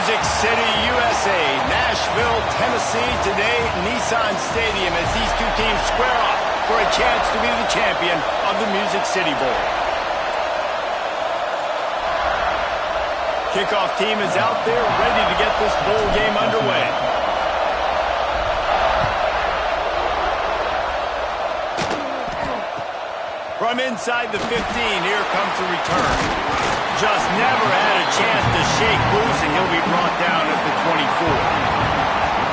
Music City, USA, Nashville, Tennessee, today at Nissan Stadium as these two teams square off for a chance to be the champion of the Music City Bowl. Kickoff team is out there ready to get this bowl game underway. From inside the 15, here comes the return. Just never had a chance to shake loose, and he'll be brought down at the 24.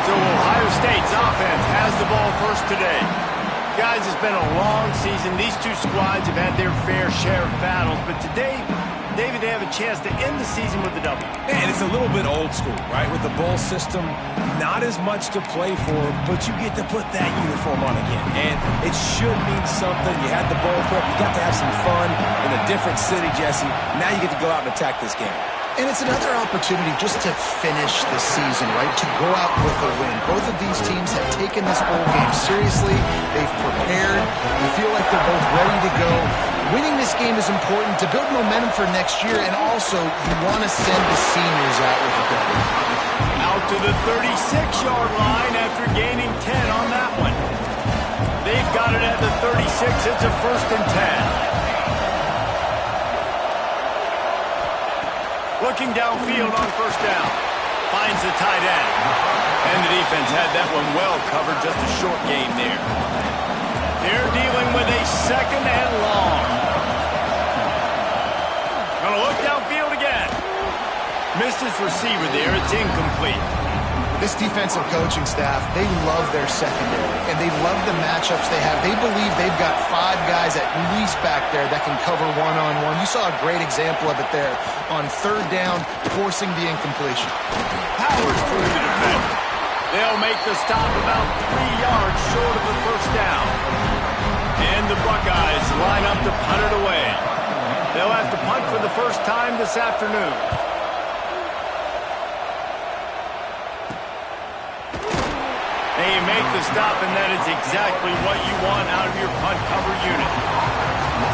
So Ohio State's offense has the ball first today. Guys, it's been a long season. These two squads have had their fair share of battles, but today, David, they have a chance to end the season with a W. And it's a little bit old school, right? With the bowl system, not as much to play for, but you get to put that uniform on again. And it should mean something. You had the bowl prep. You got to have some fun in a different city, Jesse. Now you get to go out and attack this game. And it's another opportunity just to finish the season, right? To go out with a win. Both of these teams have taken this bowl game seriously. They've prepared. You feel like they're both ready to go. Winning this game is important to build momentum for next year, and also you want to send the seniors out with a W. Out to the 36-yard line after gaining 10 on that one. They've got it at the 36. It's a 1st and 10. Looking downfield on 1st down. Finds the tight end. And the defense had that one well covered. Just a short game there. They're dealing with a 2nd and long. Gonna look downfield again. Missed his receiver there. It's incomplete. This defensive coaching staff, they love their secondary, and they love the matchups they have. They believe they've got 5 guys at least back there that can cover one-on-one. You saw a great example of it there on 3rd down, forcing the incompletion. Powers through the defender. They'll make the stop about 3 yards short of the 1st down. And the Buckeyes line up to punt it away. They'll have to punt for the first time this afternoon. They make the stop, and that is exactly what you want out of your punt cover unit.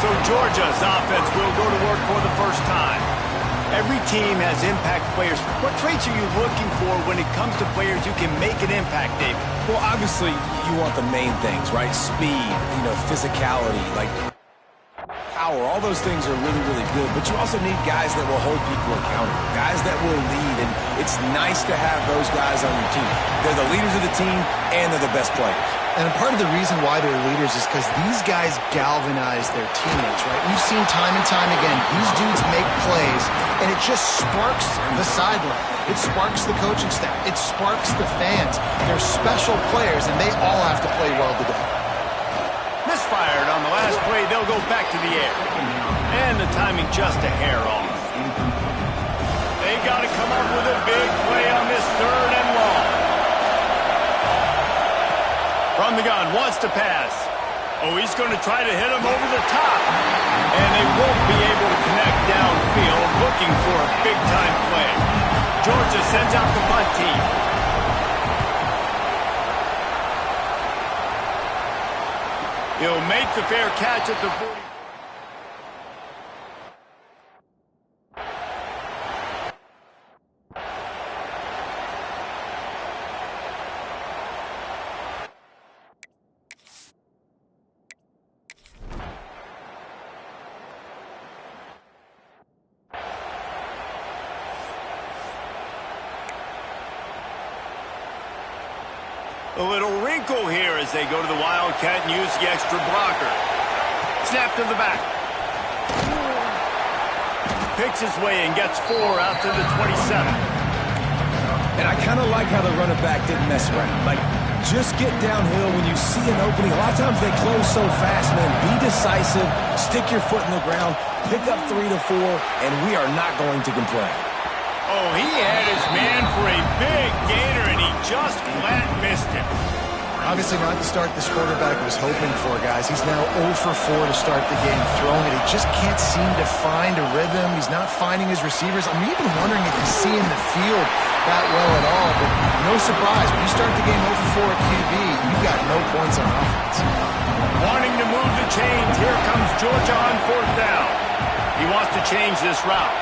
So Georgia's offense will go to work for the first time. Every team has impact players. What traits are you looking for when it comes to players who can make an impact, David? Well, obviously, you want the main things, right? Speed, physicality, like power. All those things are really, really good. But you also need guys that will hold people accountable, guys that will lead. And it's nice to have those guys on your team. They're the leaders of the team, and they're the best players. And part of the reason why they're leaders is because these guys galvanize their teammates, right? We've seen time and time again, these dudes make plays, and it just sparks the sideline. It sparks the coaching staff. It sparks the fans. They're special players, and they all have to play well today. Misfired on the last play. They'll go back to the air. And the timing just a hair off. They've got to come up with a big play on this 3rd and long. From the gun, wants to pass. Oh, he's going to try to hit him over the top. And they won't be able to connect downfield, looking for a big-time play. Georgia sends out the punt team. He'll make the fair catch at the 40. A little wrinkle here as they go to the Wildcat and use the extra blocker. Snap to the back. Picks his way and gets 4 out to the 27. And I kind of like how the running back didn't mess around. Like, just get downhill when you see an opening. A lot of times they close so fast, man. Be decisive, stick your foot in the ground, pick up 3 to 4, and we are not going to complain. Oh, he had his man for a big gainer, and he just flat missed him. Obviously not the start this quarterback was hoping for, guys. He's now 0 for 4 to start the game throwing it. He just can't seem to find a rhythm. He's not finding his receivers. I'm even wondering if he's seeing the field that well at all. But no surprise, when you start the game 0 for 4 at QB, you've got no points on offense. Wanting to move the chains, here comes Georgia on 4th down. He wants to change this route.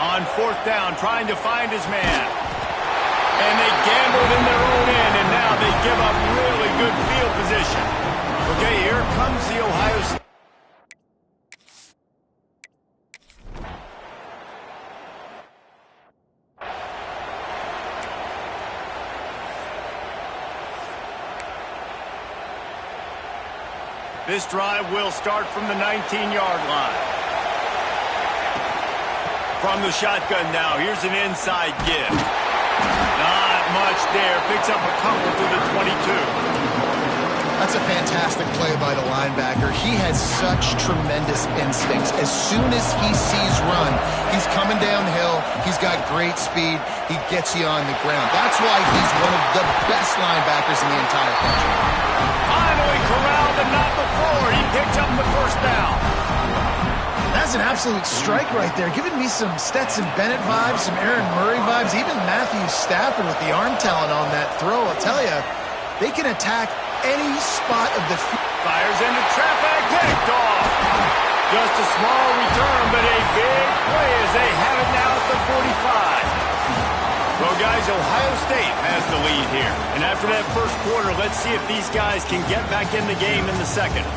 On fourth down, trying to find his man. And they gambled in their own end, and now they give up really good field position. Okay, here comes the Ohio State. This drive will start from the 19-yard line. From the shotgun now, here's an inside give. Not much there. Picks up a couple to the 22. That's a fantastic play by the linebacker. He has such tremendous instincts. As soon as he sees run, he's coming downhill. He's got great speed. He gets you on the ground. That's why he's one of the best linebackers in the entire country. Finally corralled and not before. He picked up the first down. That's an absolute strike right there, giving me some Stetson Bennett vibes, some Aaron Murray vibes, even Matthew Stafford with the arm talent on that throw. I'll tell you, they can attack any spot of the field. Fires into traffic, picked off. Just a small return, but a big play as they have it now at the 45. Well, guys, Ohio State has the lead here. And after that first quarter, let's see if these guys can get back in the game in the second.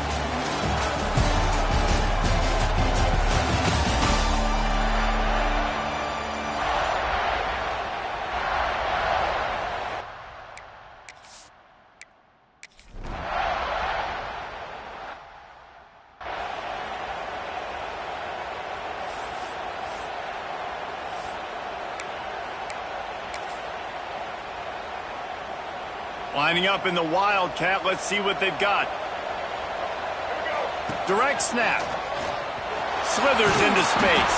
Lining up in the Wildcat. Let's see what they've got. Direct snap. Slithers into space.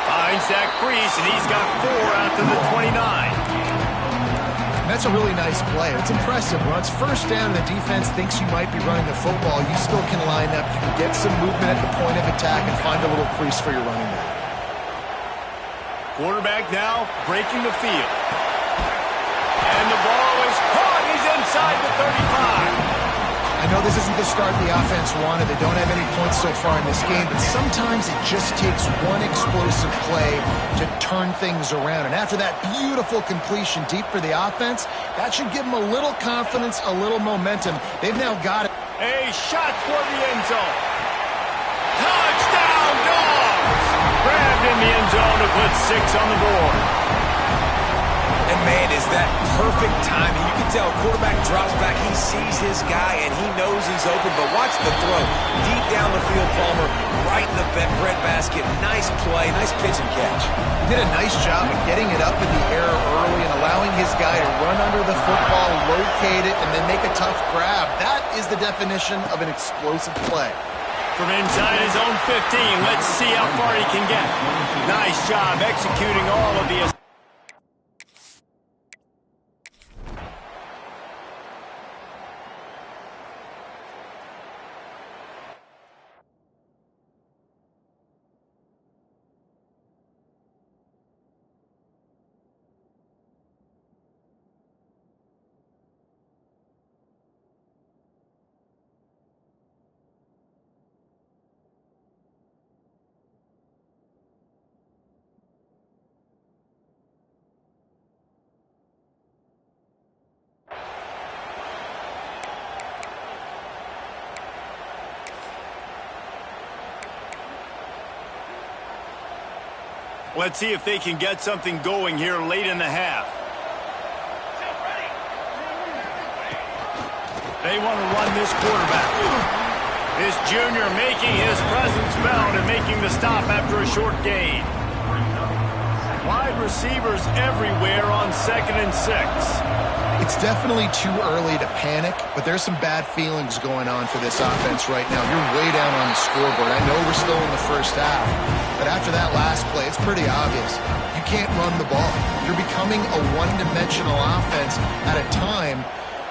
Finds that crease, and he's got 4 out to the 29. That's a really nice play. It's impressive. When it's first down and the defense thinks you might be running the football, you still can line up. You can get some movement at the point of attack and find a little crease for your running back. Quarterback now breaking the field. And the ball is caught. He's inside the 35. I know this isn't the start the offense wanted. They don't have any points so far in this game, but sometimes it just takes one explosive play to turn things around. And after that beautiful completion deep for the offense, that should give them a little confidence, a little momentum. They've now got it. A shot toward the end zone. Touchdown, Dogs! Grabbed in the end zone to put 6 on the board. And, man, is that perfect timing. You can tell quarterback drops back. He sees his guy, and he knows he's open. But watch the throw. Deep down the field, Palmer, right in the breadbasket. Nice play, nice pitch and catch. He did a nice job of getting it up in the air early and allowing his guy to run under the football, locate it, and then make a tough grab. That is the definition of an explosive play. From inside his own 15, let's see how far he can get. Nice job executing all of the... Let's see if they can get something going here late in the half. They want to run this quarterback. This junior making his presence felt and making the stop after a short gain. Wide receivers everywhere on 2nd and 6. It's definitely too early to panic, but there's some bad feelings going on for this offense right now. You're way down on the scoreboard. I know we're still in the first half, but after that last play, it's pretty obvious. You can't run the ball. You're becoming a one-dimensional offense at a time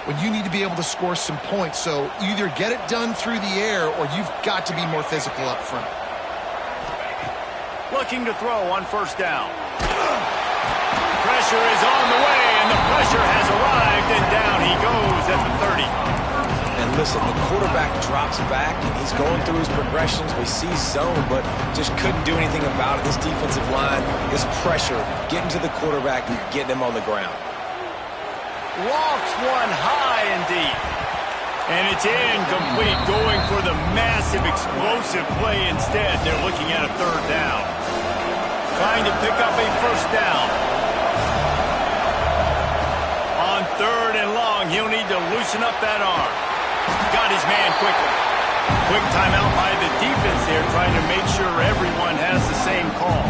when you need to be able to score some points. So either get it done through the air or you've got to be more physical up front. Looking to throw on first down. Pressure is on the way, and the pressure has arrived, and down he goes at the 30. And listen, the quarterback drops back, and he's going through his progressions. We see zone, but just couldn't do anything about it. This defensive line, this pressure, getting to the quarterback and getting him on the ground. Lofts one high and deep. And it's incomplete, going for the massive, explosive play instead. They're looking at a third down. Trying to pick up a first down. On third and long, he'll need to loosen up that arm. Got his man quickly. Quick timeout by the defense there, trying to make sure everyone has the same call.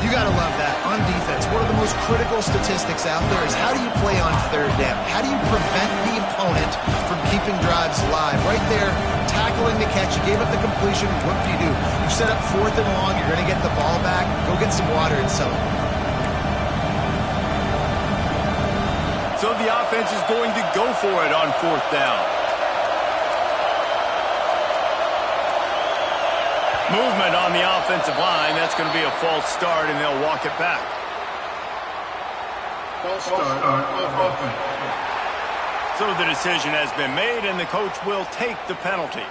You got to love that. On defense, one of the most critical statistics out there is how do you play on third down? How do you prevent the opponent from keeping drives alive? Right there, tackling the catch. You gave up the completion. What do? You set up fourth and long. You're going to get the ball back. Go get some water and sell it. So the offense is going to go for it on fourth down. Movement on the offensive line. That's going to be a false start, and they'll walk it back. False start on offense. So the decision has been made, and the coach will take the penalty.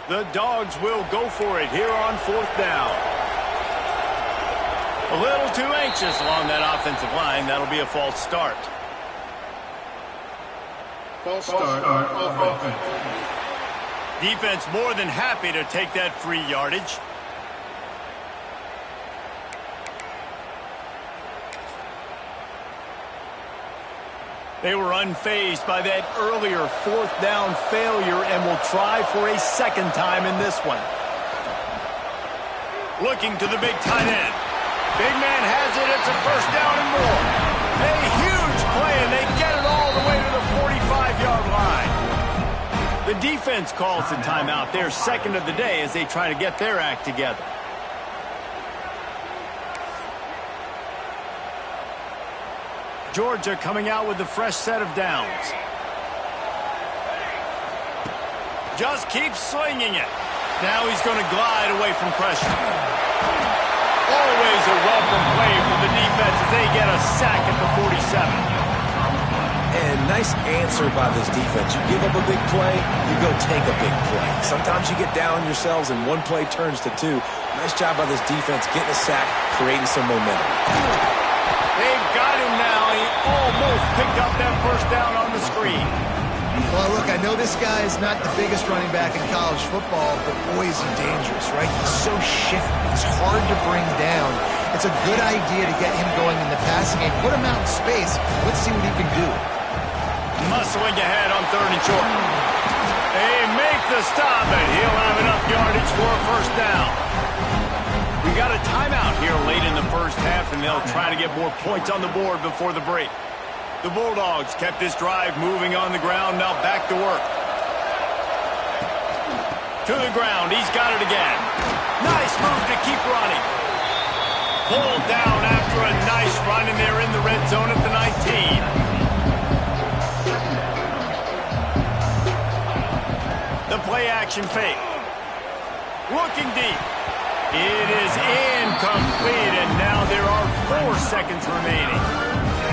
The Dogs will go for it here on fourth down. A little too anxious along that offensive line. That'll be a false start. False start on offense. Defense more than happy to take that free yardage. They were unfazed by that earlier fourth down failure and will try for a second time in this one. Looking to the big tight end. Big man has it. It's a first down and more. A huge play, and they get it all the way to the 45-yard line. The defense calls the timeout. Their second of the day as they try to get their act together. Georgia coming out with a fresh set of downs. Just keeps slinging it. Now he's going to glide away from pressure. Always a welcome play for the defense as they get a sack at the 47. And nice answer by this defense. You give up a big play, you go take a big play. Sometimes you get down yourselves and one play turns to two. Nice job by this defense getting a sack, creating some momentum. They've got him now. He almost picked up that first down on the screen. Well, look, I know this guy is not the biggest running back in college football, but boy, is he dangerous, right? He's so shifty. He's hard to bring down. It's a good idea to get him going in the passing game. Put him out in space. Let's see what he can do. Muscling ahead on third and short. They make the stop, and he'll have enough yardage for a first down. We got a timeout here late in the first half, and they'll try to get more points on the board before the break. The Bulldogs kept this drive moving on the ground, now back to work. To the ground, he's got it again. Nice move to keep running. Pulled down after a nice run, and they're in the red zone at the 19. The play action fake. Looking deep. It is incomplete, and now there are 4 seconds remaining.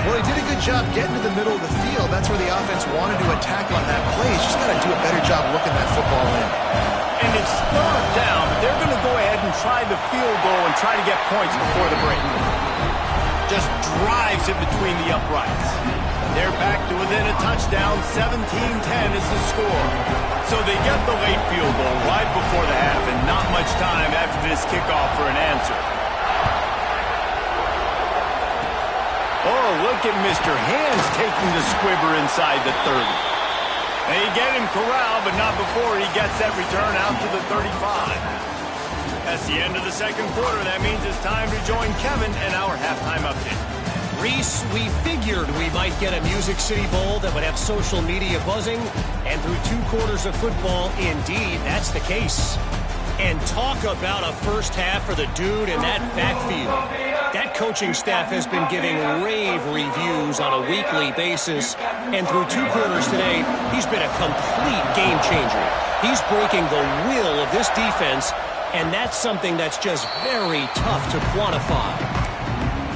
Well, he did a good job getting to the middle of the field. That's where the offense wanted to attack on that play. He's just got to do a better job looking that football in. And it's third down, but they're going to go ahead and try the field goal and try to get points before the break. Just drives it between the uprights. They're back to within a touchdown. 17-10 is the score. So they get the late field goal right before the half, and not much time after this kickoff for an answer. Oh, look at Mr. Hands taking the squibber inside the 30. They get him corralled, but not before he gets that return out to the 35. That's the end of the second quarter. That means it's time to join Kevin and our halftime update. Reese, we figured we might get a Music City Bowl that would have social media buzzing, and through 2 quarters of football, indeed, that's the case. And talk about a first half for the dude in that backfield. That coaching staff has been giving rave reviews on a weekly basis, and through 2 quarters today, he's been a complete game changer. He's breaking the will of this defense, and that's something that's just very tough to quantify.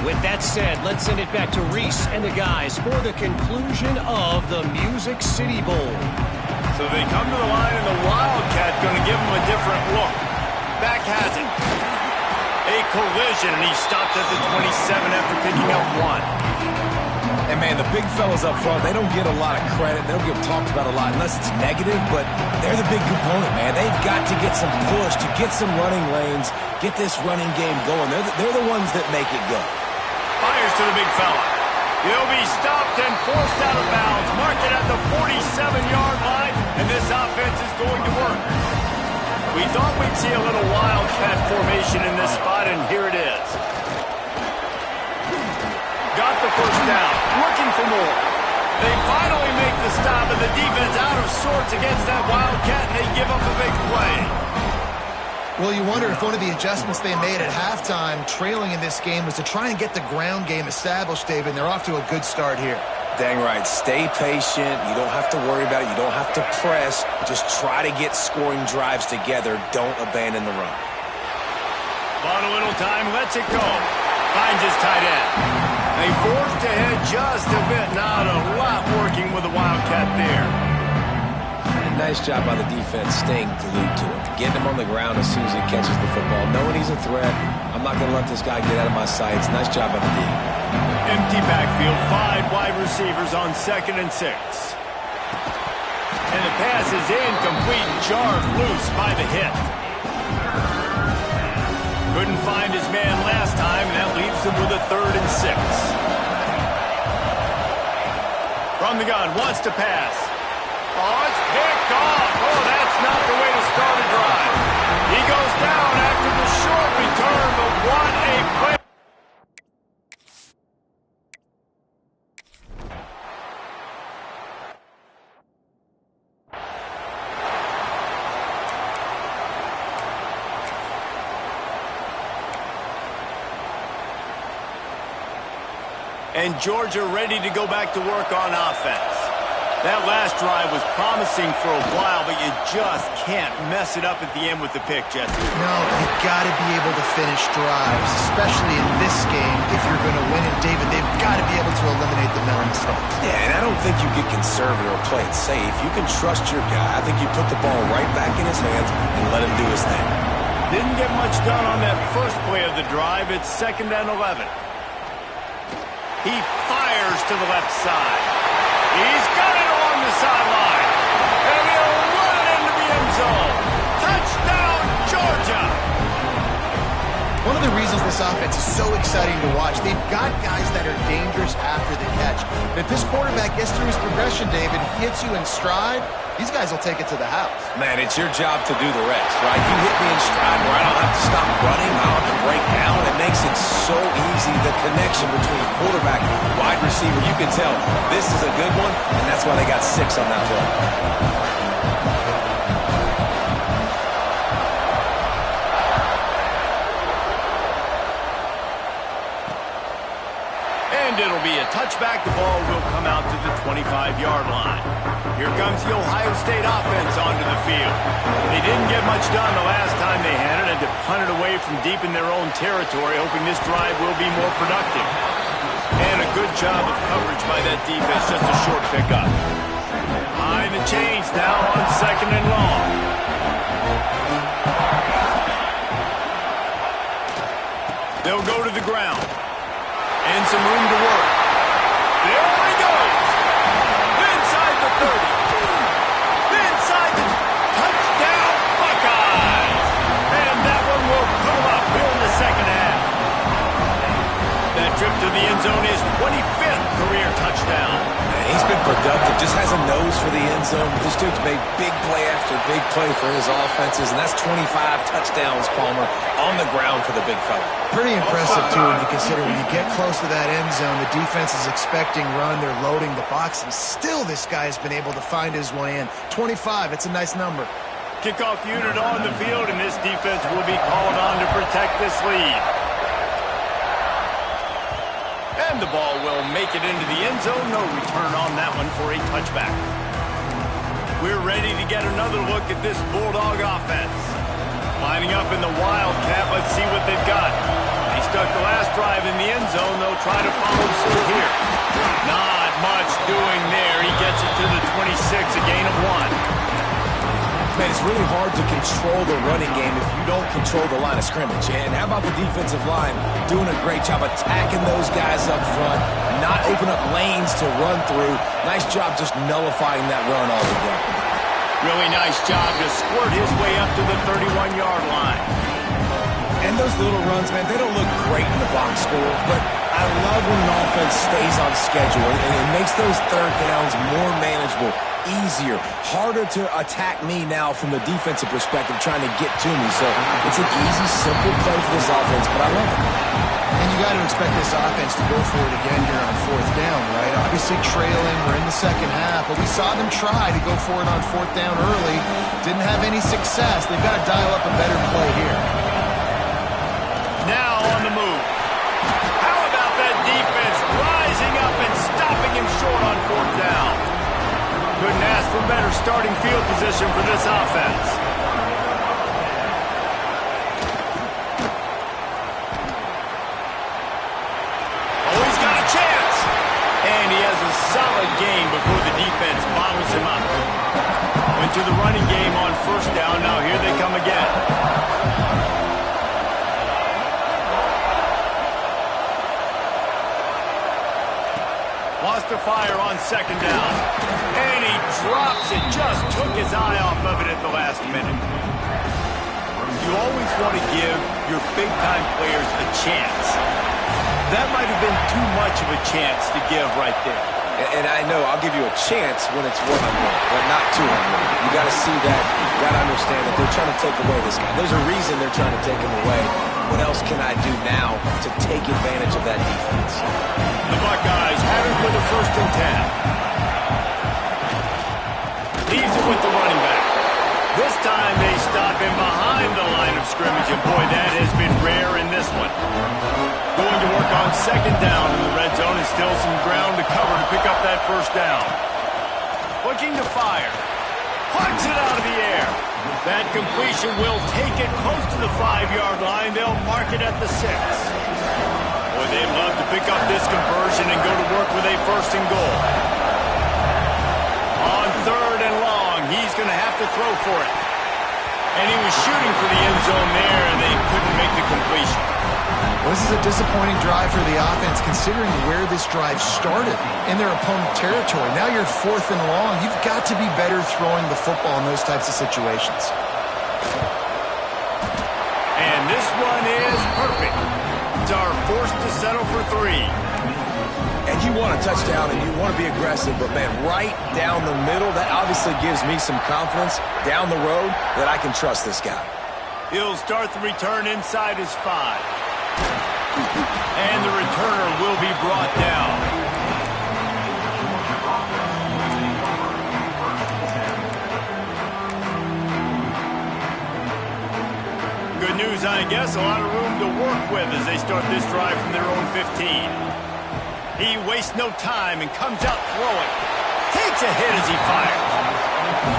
With that said, let's send it back to Reese and the guys for the conclusion of the Music City Bowl. So they come to the line, and the Wildcat going to give them a different look. Back has it. A collision, and he stopped at the 27 after picking up 1. And, man, the big fellas up front, they don't get a lot of credit. They don't get talked about a lot unless it's negative, but they're the big component, man. They've got to get some push, to get some running lanes, get this running game going. They're the ones that make it go. Fires to the big fella. He'll be stopped and forced out of bounds. Mark it at the 47-yard line, and this offense is going to work. We thought we'd see a little Wildcat formation in this spot, and here it is. Got the first down, looking for more. They finally make the stop, and the defense out of sorts against that Wildcat, and they give up a big play. Well, you wonder if one of the adjustments they made at halftime, trailing in this game, was to try and get the ground game established, David, and they're off to a good start here. Dang right. Stay patient. You don't have to worry about it. You don't have to press. Just try to get scoring drives together. Don't abandon the run. Bought a little time, lets it go. Finds his tight end. They forced ahead just a bit. Not a lot working with the Wildcat there. And nice job by the defense staying glued to him. Getting him on the ground as soon as he catches the football. Knowing he's a threat. I'm not going to let this guy get out of my sights. Nice job by the D. Empty backfield. 5 wide receivers on 2nd and 6. And the pass is incomplete. Jarred loose by the hit. Couldn't find his man last time, and that leaves him with a 3rd and 6. From the gun, wants to pass. Oh, it's picked off. Oh, that's not the way to start a drive. He goes down after the short return, but what a play. And Georgia ready to go back to work on offense. That last drive was promising for a while, but you just can't mess it up at the end with the pick, Jesse. No, you've got to be able to finish drives, especially in this game. If you're going to win it, David, they've got to be able to eliminate the mental mistakes. Yeah, and I don't think you get conservative or play it safe. You can trust your guy. I think you put the ball right back in his hands and let him do his thing. Didn't get much done on that first play of the drive. It's 2nd and 11. He fires to the left side. He's got it along the sideline. And he'll run it into the end zone. Touchdown, Georgia. One of the reasons this offense is so exciting to watch, they've got guys that are dangerous after the catch. But if this quarterback gets through his progression, David, hits you in stride, these guys will take it to the house. Man, it's your job to do the rest, right? You hit me in stride where I don't have to stop running. I don't have to break down. It makes it so easy, the connection between quarterback and wide receiver. You can tell this is a good one, and that's why they got 6 on that play. And it'll be a touchback. The ball will come out to the 25-yard line. Here comes the Ohio State offense onto the field. They didn't get much done the last time they had it, and to punt it away from deep in their own territory, hoping this drive will be more productive. And a good job of coverage by that defense, just a short pickup. Behind the chains now on 2nd and long. They'll go to the ground. And some room to work. There he goes. Inside the 30. Inside the touchdown Buckeyes. And that one will come up here in the second half. That trip to the end zone is 25th career touchdown. Man, he's been productive, just has a nose for the end zone. This dude's made big play after big play for his offenses, and that's 25 touchdowns, Palmer, on the ground for the big fella. Pretty impressive, too, when you consider when you get close to that end zone, the defense is expecting run, they're loading the box, and still this guy has been able to find his way in. 25, it's a nice number. Kickoff unit on the field, and this defense will be called on to protect this lead. And the ball will make it into the end zone. No return on that one for a touchback. We're ready to get another look at this Bulldog offense. Lining up in the Wildcat, let's see what they've got. They stuck the last drive in the end zone. They'll try to follow suit here. Not much doing there. He gets it to the 26, a gain of 1. Man, it's really hard to control the running game if you don't control the line of scrimmage. And how about the defensive line doing a great job attacking those guys up front, not open up lanes to run through. Nice job just nullifying that run altogether. Really nice job to squirt his way up to the 31-yard line. And those little runs, man, they don't look great in the box score, but I love when an offense stays on schedule and it makes those third downs more manageable, easier, harder to attack me now from the defensive perspective trying to get to me. So it's an easy, simple play for this offense, but I love it. And you got to expect this offense to go for it again here on fourth down, right? Obviously trailing, we're in the second half, but we saw them try to go for it on fourth down early. Didn't have any success. They've got to dial up a better play here. Now on the move. How about that defense rising up and stopping him short on fourth down? Couldn't ask for better starting field position for this offense. Oh, he's got a chance. And he has a solid gain before the defense bottles him up. Went to the running game on first down. Now here they come again. Lost to fire on second down. And he drops it. Just took his eye off of it at the last minute. You always want to give your big-time players a chance. That might have been too much of a chance to give right there. And I know I'll give you a chance when it's one-on-one, but not two-on-one. You got to see that. You got to understand that they're trying to take away this guy. There's a reason they're trying to take him away. What else can I do now to take advantage of that defense? The Buckeyes have it for the 1st and 10. Leaves it with the running back. This time they stop him behind the line of scrimmage, and boy, that has been rare in this one. Going to work on second down in the red zone, and still some ground to cover to pick up that first down. Looking to fire. Punts it out of the air. That completion will take it close to the 5-yard line. They'll mark it at the 6. Boy, they'd love to pick up this conversion and go to work with a 1st and goal. On 3rd and long, he's going to have to throw for it. And he was shooting for the end zone there, and they couldn't make the completion. Well, this is a disappointing drive for the offense, considering where this drive started in their opponent territory. Now you're 4th and long. You've got to be better throwing the football in those types of situations. And this one is perfect. It's our forced to settle for 3. And you want a touchdown and you want to be aggressive, but man, right down the middle, that obviously gives me some confidence down the road that I can trust this guy. He'll start the return inside his 5. And the returner will be brought down. Good news, I guess. A lot of room to work with as they start this drive from their own 15. He wastes no time and comes out throwing. Takes a hit as he fires.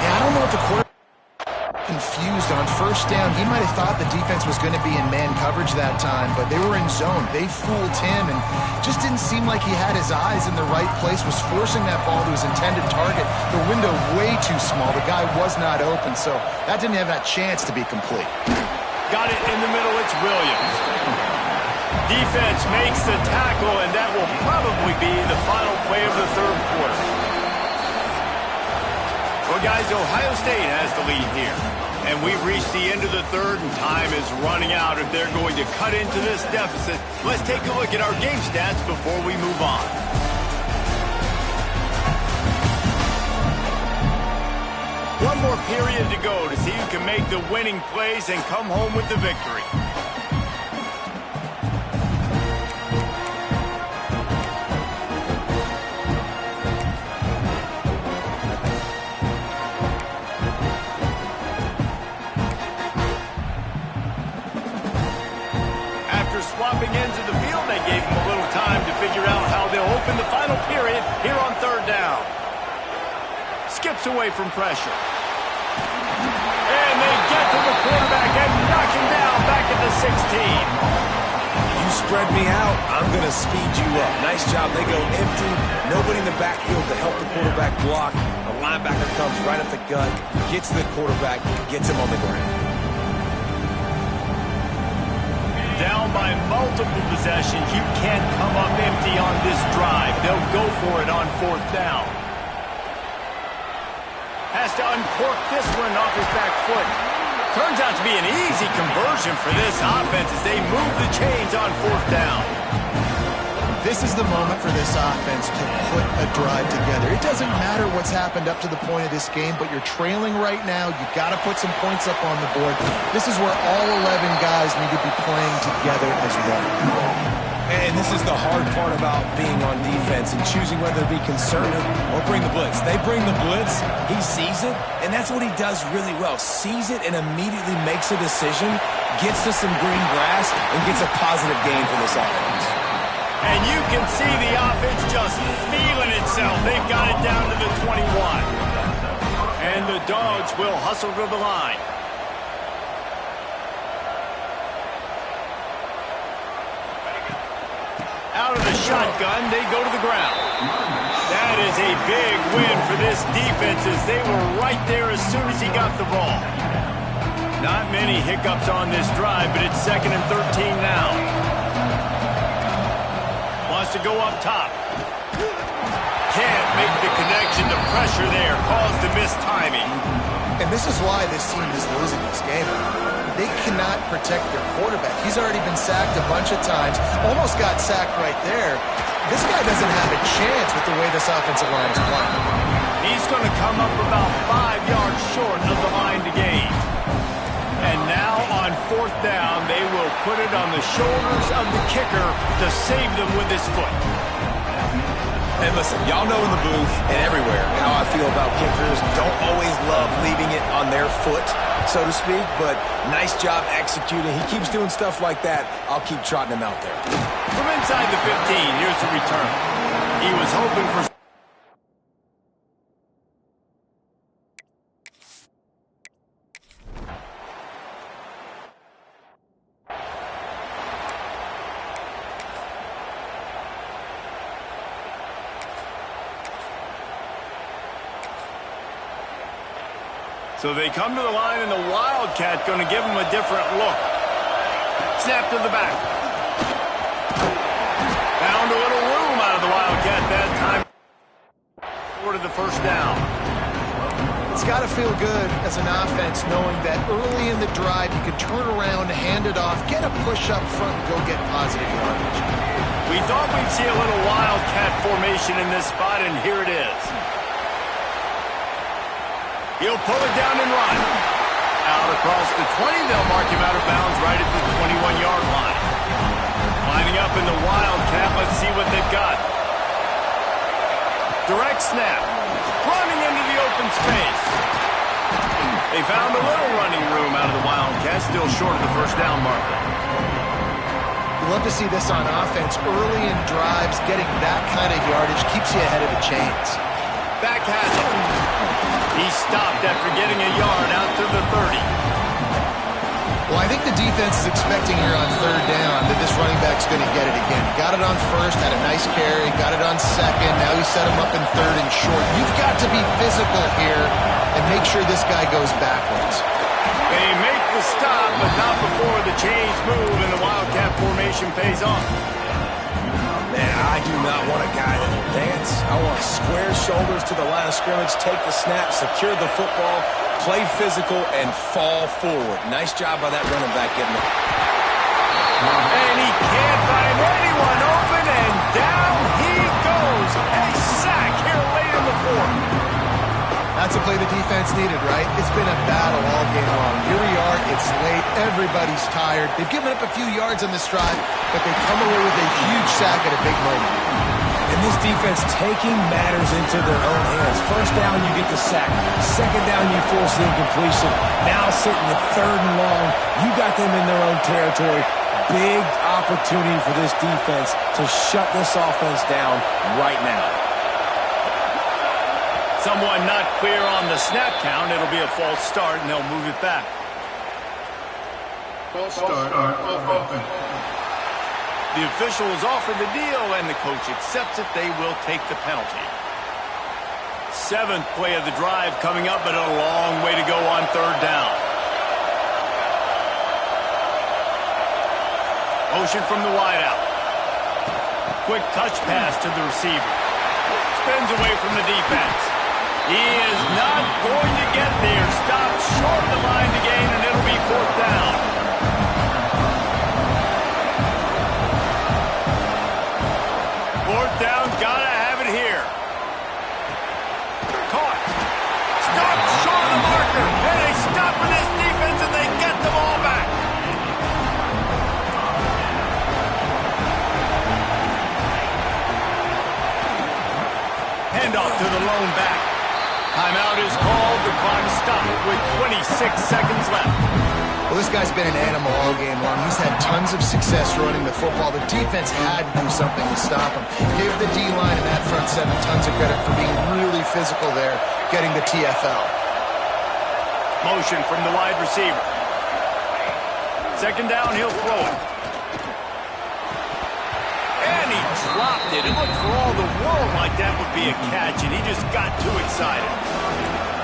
Yeah, I don't know if the quarterback confused on first down. He might have thought the defense was going to be in man coverage that time, but they were in zone. They fooled him and just didn't seem like he had his eyes in the right place, was forcing that ball to his intended target. The window way too small. The guy was not open, so that didn't have that chance to be complete. Got it in the middle. It's Williams. Defense makes the tackle, and that will probably be the final play of the 3rd quarter. Well, guys, Ohio State has the lead here. And we've reached the end of the 3rd, and time is running out if they're going to cut into this deficit. Let's take a look at our game stats before we move on. One more period to go to see who can make the winning plays and come home with the victory. Swapping ends of the field, they gave him a little time to figure out how they'll open the final period here on 3rd down. skips away from pressure. And they get to the quarterback and knock him down back at the 16. You spread me out, I'm going to speed you up. Nice job. They go empty. Nobody in the backfield to help the quarterback block. A linebacker comes right at the gut, gets to the quarterback, gets him on the ground. Down by multiple possessions, you can't come up empty on this drive. They'll go for it on 4th down. Has to uncork this one off his back foot. Turns out to be an easy conversion for this offense as they move the chains on 4th down. This is the moment for this offense to put a drive together. It doesn't matter what's happened up to the point of this game, but you're trailing right now. You've got to put some points up on the board. This is where all 11 guys need to be playing together as one. And this is the hard part about being on defense and choosing whether to be conservative or bring the blitz. They bring the blitz, he sees it, and that's what he does really well. Sees it and immediately makes a decision, gets to some green grass, and gets a positive gain for this offense. And you can see the offense just feeling itself. They've got it down to the 21. And the Dogs will hustle to the line. Out of the shotgun, they go to the ground. That is a big win for this defense as they were right there as soon as he got the ball. Not many hiccups on this drive, but it's 2nd and 13 now. Wants to go up top. Can't make the connection. The pressure there caused the missed timing. And this is why this team is losing this game. They cannot protect their quarterback. He's already been sacked a bunch of times. Almost got sacked right there. This guy doesn't have a chance with the way this offensive line is playing. He's going to come up about 5 yards short of the line to gain. And now on 4th down, they will put it on the shoulders of the kicker to save them with his foot. And listen, y'all know in the booth and everywhere how I feel about kickers. Don't always love leaving it on their foot, so to speak, but nice job executing. He keeps doing stuff like that. I'll keep trotting him out there. From inside the 15, here's the return. He was hoping for... So they come to the line, and the Wildcat going to give him a different look. Snap to the back. Found a little room out of the Wildcat that time. Forward to the 1st down. It's got to feel good as an offense knowing that early in the drive you can turn around, hand it off, get a push up front, and go get positive yardage. We thought we'd see a little Wildcat formation in this spot, and here it is. He'll pull it down and run. Out across the 20, they'll mark him out of bounds right at the 21-yard line. Lining up in the Wildcat, let's see what they've got. Direct snap. Running into the open space. They found a little running room out of the Wildcat, still short of the 1st down marker. You love to see this on offense. Early in drives, getting that kind of yardage keeps you ahead of the chains. Back has it. He stopped after getting a yard out to the 30. Well, I think the defense is expecting here on 3rd down that this running back's going to get it again. He got it on 1st, had a nice carry, got it on 2nd. Now he set him up in 3rd and short. You've got to be physical here and make sure this guy goes backwards. They make the stop, but not before the chains move and the Wildcat formation pays off. Man, I do not want a guy that will dance. I want square shoulders to the line of scrimmage, take the snap, secure the football, play physical, and fall forward. Nice job by that running back getting it. And he can't find anyone open, and down he goes. A sack here late in the 4th. That's a play the defense needed, right? It's been a battle all game long. Here we are, it's late, everybody's tired. They've given up a few yards on this drive, but they come away with a huge sack at a big moment. And this defense taking matters into their own hands. 1st down, you get the sack. 2nd down, you force the incompletion. Now sitting at 3rd and long, you got them in their own territory. Big opportunity for this defense to shut this offense down right now. Someone not clear on the snap count. It'll be a false start, and they'll move it back. False start on offense. The official is offered the deal, and the coach accepts it. They will take the penalty. 7th play of the drive coming up, but a long way to go on 3rd down. Motion from the wideout. Quick touch pass to the receiver. Spins away from the defense. He is not going to get there. Stopped short of the line to gain, and it'll be 4th down. 4th down, gotta have it here. Caught. Stopped short of the marker. And they stop for this defense, and they get the ball back. Handoff to the lone back. Timeout is called. The clock stopped with 26 seconds left. Well, this guy's been an animal all game long. He's had tons of success running the football. The defense had to do something to stop him. Give the D-line and that front 7 tons of credit for being really physical there, getting the TFL. Motion from the wide receiver. 2nd down, he'll throw it. And he dropped it. It looked for all the world like that would be a catch, and he just got too excited.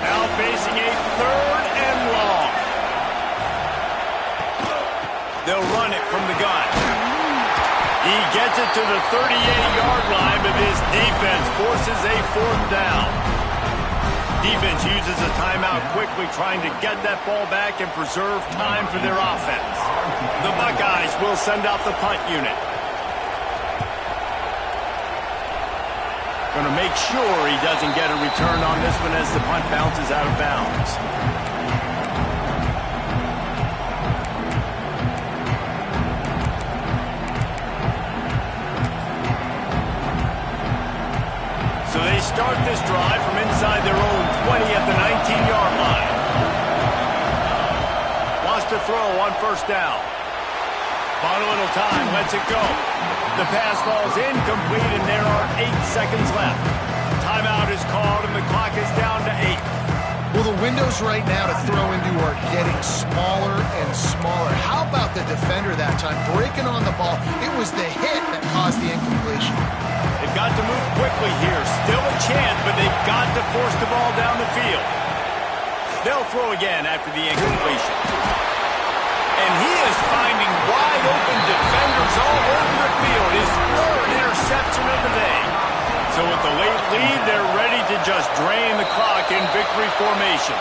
Now facing a 3rd and long. They'll run it from the gun. He gets it to the 38-yard line, but his defense forces a 4th down. Defense uses a timeout quickly, trying to get that ball back and preserve time for their offense. The Buckeyes will send out the punt unit. Going to make sure he doesn't get a return on this one as the punt bounces out of bounds. So they start this drive from inside their own 20 at the 19-yard line. Wants to throw on 1st down. Bought a little time, lets it go. The pass falls incomplete, and there are 8 seconds left. Timeout is called, and the clock is down to 8. Well, the windows right now to throw into are getting smaller and smaller. How about the defender that time, breaking on the ball? It was the hit that caused the incompletion. They've got to move quickly here. Still a chance, but they've got to force the ball down the field. They'll throw again after the incompletion. And he is finding wide open defenders all over the field. His 3rd interception of the day. So with the late lead, they're ready to just drain the clock in victory formation.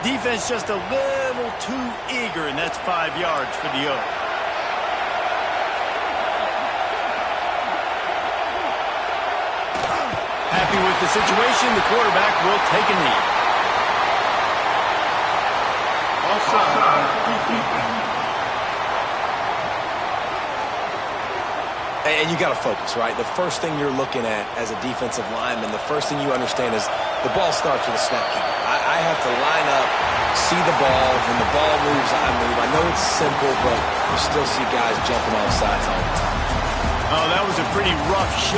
Defense just a little too eager, and that's 5 yards for the O. Happy with the situation, the quarterback will take a knee. And you got to focus, right? The first thing you're looking at as a defensive lineman, the first thing you understand is the ball starts with a snap count. I have to line up, see the ball. When the ball moves, I move. I know it's simple, but you still see guys jumping off sides all the time. Oh, that was a pretty rough show.